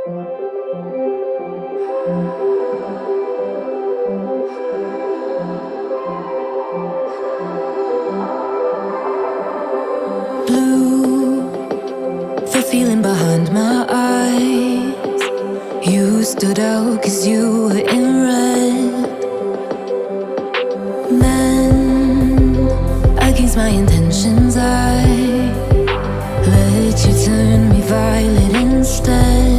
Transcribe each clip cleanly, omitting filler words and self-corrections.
Blue, the feeling behind my eyes. You stood out 'cause you were in red. Then, against my intentions, I let you turn me violet instead.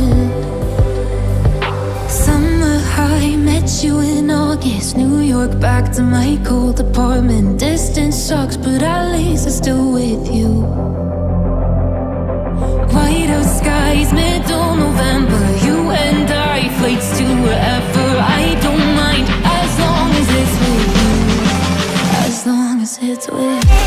Summer high, met you in August. New York, back to my cold apartment. Distance sucks, but at least I'm still with you. White out skies, middle November. You and I, flights to wherever. I don't mind, as long as it's with you. As long as it's with you.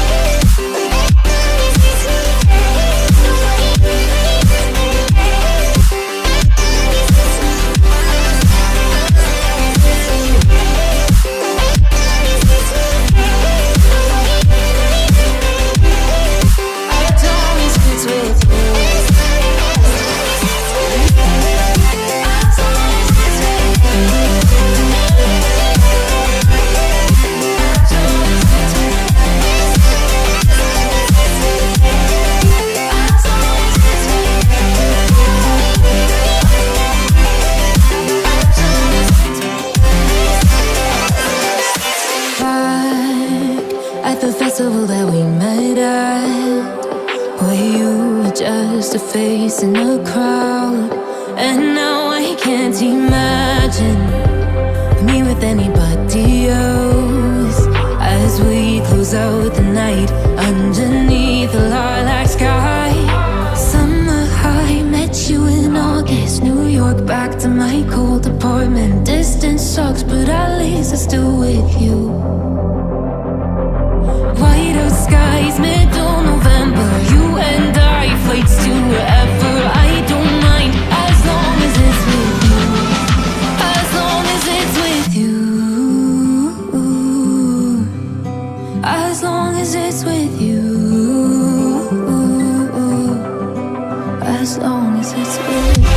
At the festival that we met at, where you were just a face in a crowd. And now I can't imagine me with anybody else. As we close out the night underneath the lilac sky. Summer high, met you in August. New York, back to my cold apartment. Distance sucks, but at least I'm still with you. White out skies, middle November. You and I, flights to wherever. I don't mind, as long as it's with you. As long as it's with you. As long as it's with you. As long as it's with you.